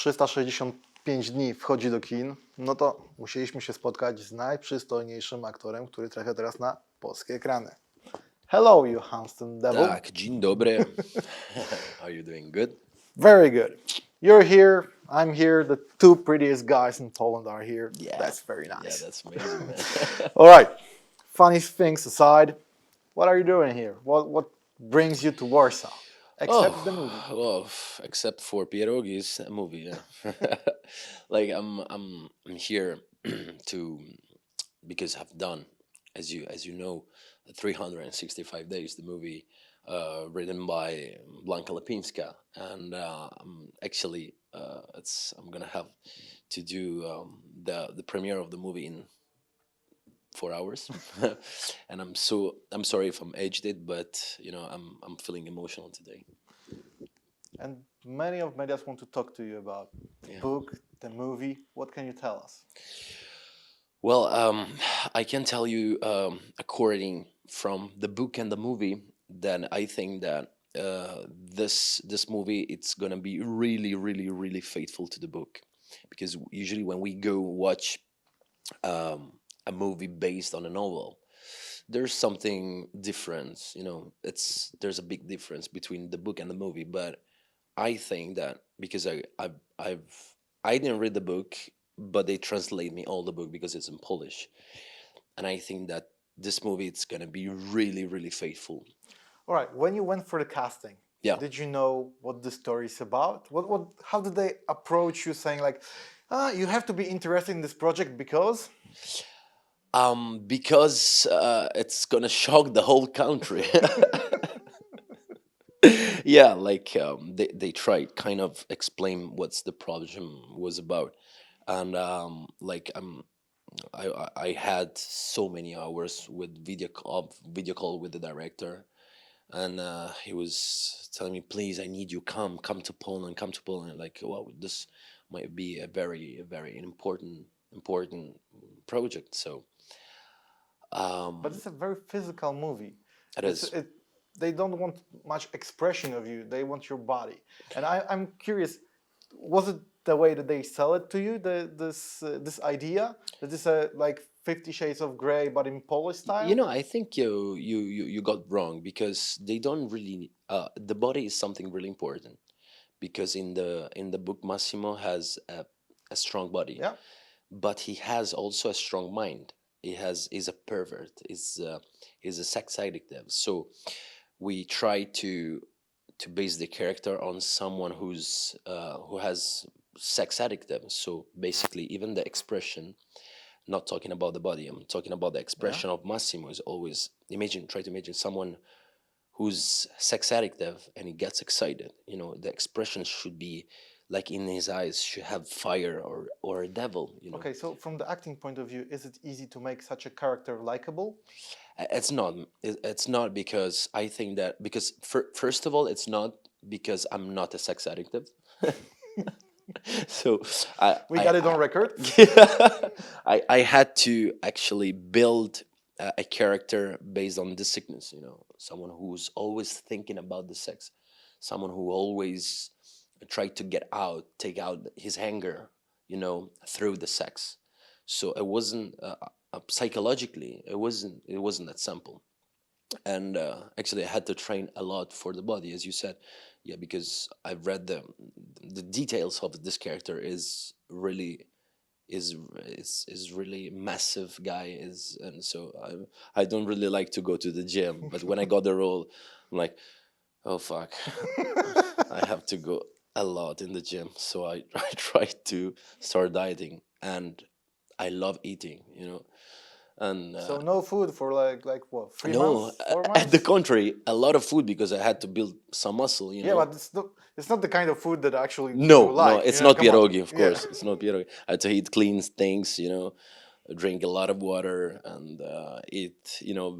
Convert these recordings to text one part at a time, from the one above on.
365 dni wchodzi do kin, no to musieliśmy się spotkać z najprzystojniejszym aktorem, który trafia teraz na polskie ekrany. Hello, you handsome devil. Tak, dzień dobry. Are you doing good? Very good. You're here, I'm here, the two prettiest guys in Poland are here. Yeah. That's very nice. Yeah, that's amazing, man. All right, funny things aside, what are you doing here? What brings you to Warsaw? Except the movie. Well, except for pierogi's movie, yeah. Like I'm here to because I've done, as you know, 365 days. The movie written by Blanki Lipińskiej, and actually I'm gonna have to do the premiere of the movie in 4 hours, and I'm sorry if I'm aged it, but you know I'm feeling emotional today. And many of media want to talk to you about the book, the movie. What can you tell us? Well, I can tell you, according from the book and the movie, then I think that this movie it's gonna be really faithful to the book, because usually when we go watch a movie based on a novel, there's something different. You know, there's a big difference between the book and the movie. But I think that because I didn't read the book, but they translate me all the book because it's in Polish, and I think that this movie it's gonna be really faithful. All right, when you went for the casting, did you know what the story is about? How did they approach you, saying like, you have to be interested in this project because? Because it's gonna shock the whole country. Yeah, like they tried kind of explain what's the problem was about, and I had so many hours with video call with the director, and he was telling me, please, I need you, come to Poland, like, wow, this might be a very important project. So but it's a very physical movie. it is. They don't want much expression of you. They want your body. And I'm curious, was it the way that they sell it to you, this idea that it's like 50 Shades of Grey but in Polish style? You know, I think you got wrong, because they don't really. The body is something really important, because in the book Massimo has a strong body, but he has also a strong mind. Is a pervert. Is a sex addictive. So we try to base the character on someone who has sex addictive. So basically, even the expression, not talking about the body, I'm talking about the expression of Massimo is always try to imagine someone who's sex addictive and he gets excited. You know, the expression should be like in his eyes should have fire or a devil. You know. Okay, so from the acting point of view, is it easy to make such a character likable? It's not. It's not, because I think that first of all, it's not because I'm not a sex addictive. So we got it on record. I had to actually build a character based on this sickness. You know, someone who's always thinking about the sex, someone who always tried to take out his anger, you know, through the sex. So it wasn't psychologically, it wasn't that simple. And actually, I had to train a lot for the body, as you said. Yeah, because I've read the details of this character is really massive guy, and so I don't really like to go to the gym. But when I got the role, I'm like, oh fuck, I have to go a lot in the gym. So I tried to start dieting, and I love eating, you know. And so no food for like what, 3 months, 4 months? At the contrary, a lot of food, because I had to build some muscle, you know. Yeah, but it's not the kind of food that actually no, you like. No, it's not pierogi, of course. It's not pierogi. I had to eat clean things, you know, drink a lot of water, and eat, you know,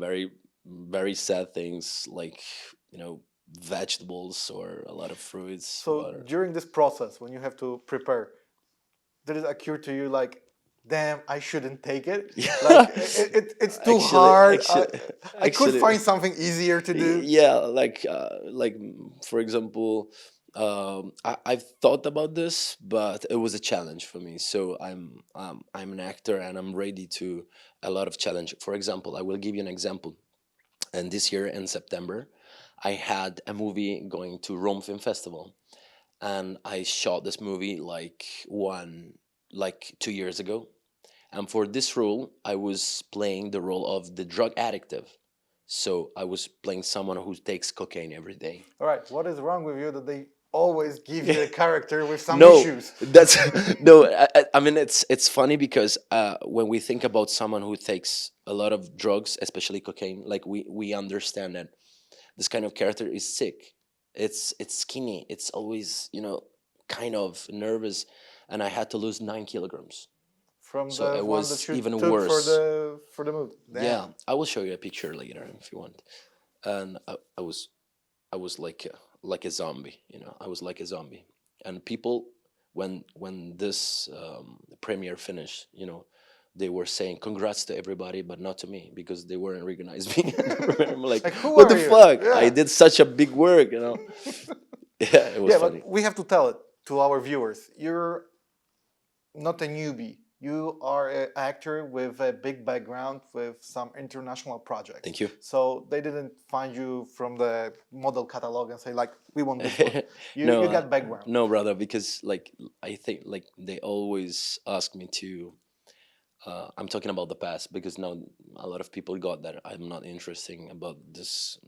very sad things like, you know, vegetables or a lot of fruits. So water. During this process, when you have to prepare, did it occur to you like, damn, I shouldn't take it? Like it's too hard. I could find something easier to do. Yeah, like for example, I've thought about this, but it was a challenge for me. So I'm an actor, and I'm ready to a lot of challenge. For example, I will give you an example. And this year in September, I had a movie going to Rome Film Festival, and I shot this movie like 2 years ago. And for this role, I was playing the role of the drug addictive. So I was playing someone who takes cocaine every day. All right, what is wrong with you that they always give you a character with some No, issues? that's no. I mean, it's funny because when we think about someone who takes a lot of drugs, especially cocaine, like we understand that this kind of character is sick. It's skinny. It's always kind of nervous, and I had to lose 9 kilograms. From So the it one that was you even took worse. for the movie. Damn. Yeah, I will show you a picture later if you want. And I was like a zombie, I was like a zombie. And people, when this premiere finished, they were saying congrats to everybody, but not to me because they weren't recognizing me. I'm like, Like, who what are the you? fuck? Yeah. I did such a big work, Yeah, it was Yeah, funny. but we have to tell it to our viewers. You're not a newbie. You are an actor with a big background with some international projects. Thank you. So they didn't find you from the model catalog and say like, we want this one. You got background. No, brother, because like I think like they always ask me to. I'm talking about the past because now a lot of people got that I'm not interesting about this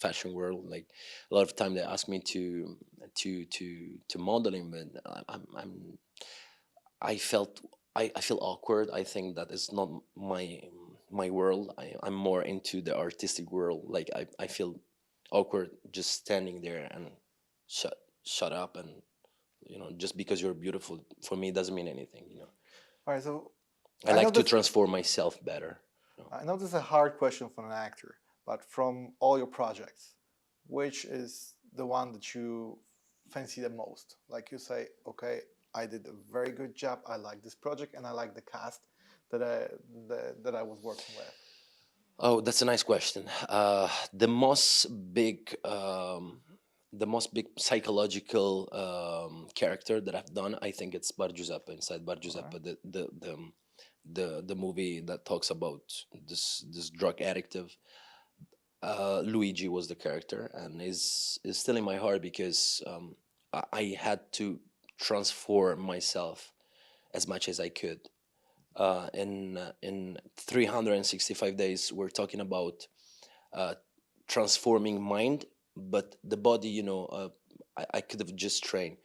fashion world. Like a lot of time they ask me to modeling, but I felt I feel awkward. I think that is not my world. I'm more into the artistic world. Like I feel awkward just standing there and shut up and just because you're beautiful for me doesn't mean anything. All right, so I like to transform myself better. I know this is a hard question for an actor, but from all your projects, which is the one that you fancy the most? Like you say, okay, I did a very good job. I like this project, and I like the cast that I was working with. Oh, that's a nice question. The most big psychological character that I've done, I think it's Bar Giuseppe. Inside Bar Giuseppe, the movie that talks about this drug addictive. Luigi was the character, and is still in my heart because I had to transform myself as much as I could. In 365 days, we're talking about transforming mind, but the body, I could have just trained.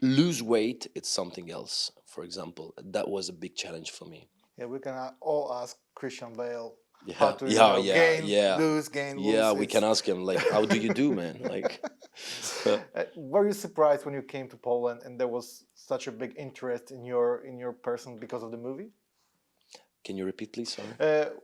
Lose weight, it's something else. For example, that was a big challenge for me. Yeah, we can all ask Christian Bale how to lose. Yeah, we can ask him like, how do you do, man? Like, were you surprised when you came to Poland and there was such a big interest in your person because of the movie? Can you repeat, please? Sorry.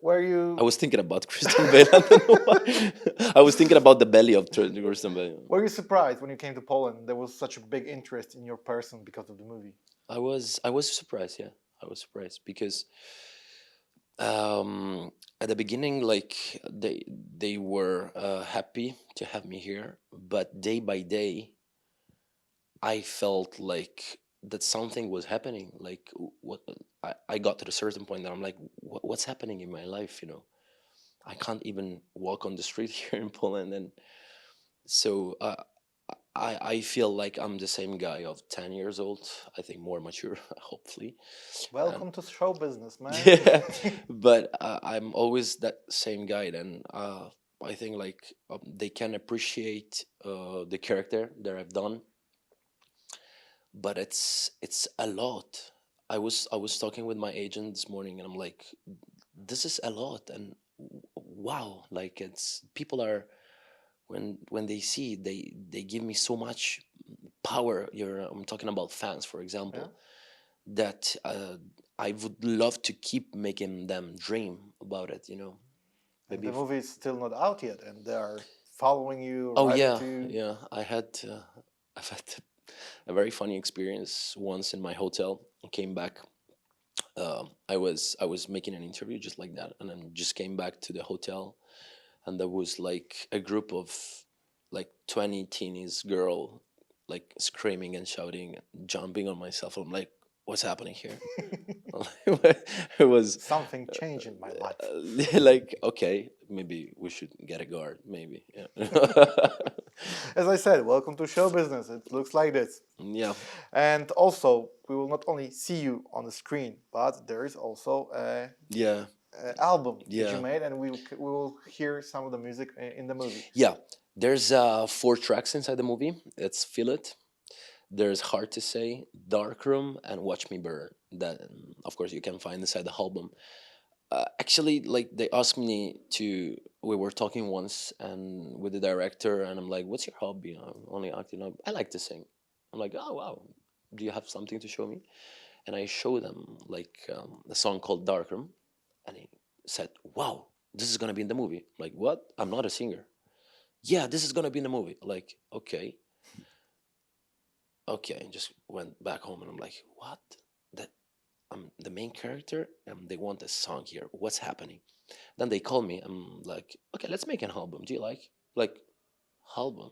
Were you? I was thinking about Christian Bale. I don't know why. I was thinking about the belly of Christian Bale. Were you surprised when you came to Poland and there was such a big interest in your person because of the movie? I was surprised. Yeah, I was surprised because at the beginning, like they were happy to have me here, but day by day, I felt like that something was happening. Like what I got to a certain point that I'm like, what's happening in my life? I can't even walk on the street here in Poland, and so I feel like I'm the same guy of 10 years old. I think more mature, hopefully. Welcome to show business, man. Yeah, but I'm always that same guy, and I think like they can appreciate the character that I've done, but it's a lot. I was talking with my agent this morning, and I'm like, this is a lot, and wow, like it's people are when they see it, they give me so much power. I'm talking about fans, for example, that I would love to keep making them dream about it. Maybe the movie is still not out yet, and they are following you. Oh right yeah, to... yeah. I've had a very funny experience once in my hotel. I came back. I was making an interview just like that, and then just came back to the hotel, and there was like a group of like 20 teenies girl like screaming and shouting, jumping on myself. I'm like, what's happening here? It was Something changed in my life. like, okay, maybe we should get a guard, maybe. Yeah. As I said, welcome to show business. It looks like this. Yeah. And also, we will not only see you on the screen, but there is also a Yeah. album that Yeah. you made, and we will hear some of the music in the movie. Yeah. There's 4 tracks inside the movie. It's Feel It. There's Hard to Say, Dark Room, and Watch Me Burn. That, of course, you can find inside the album. Actually, like, they asked me to. We were talking once and with the director, and I'm like, "What's your hobby?" I'm only acting. I like to sing. I'm like, "Oh wow, do you have something to show me?" And I showed them like the song called Dark Room, and he said, "Wow, this is gonna be in the movie." I'm like, what? I'm not a singer. Yeah, this is gonna be in the movie. Like, okay. And just went back home, and I'm like, what? That I'm the main character, and they want a song here. What's happening? Then they call me. I'm like, okay, let's make an album. Do you like album?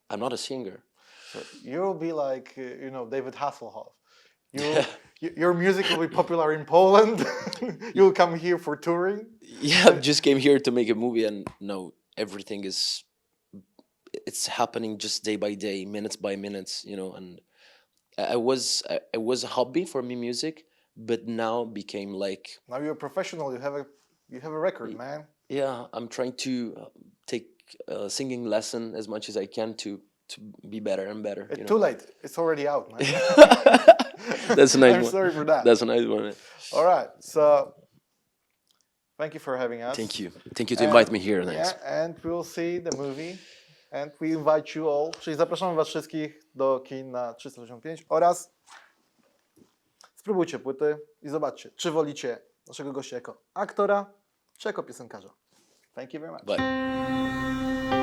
I'm not a singer. So you'll be like, David Hasselhoff. Your music will be popular in Poland. You'll come here for touring. Yeah, just came here to make a movie, and no, everything is. It's happening just day by day, minutes by minutes, and it was a hobby for me, music, but now became like, now you're a professional. You have a record, man. yeah, I'm trying to take singing lesson as much as I can to be better and better. It's too late. It's already out, man. That's a nice one. I'm sorry for that. That's a nice one. All right, so thank you for having us. Thank you to invite me here. Thanks. Yeah, and we'll see the movie. And we invite you all, czyli zapraszamy was wszystkich do kin na 365 oraz spróbujcie płyty i zobaczcie, czy wolicie naszego gościa jako aktora, czy jako piosenkarza. Thank you very much. Bye.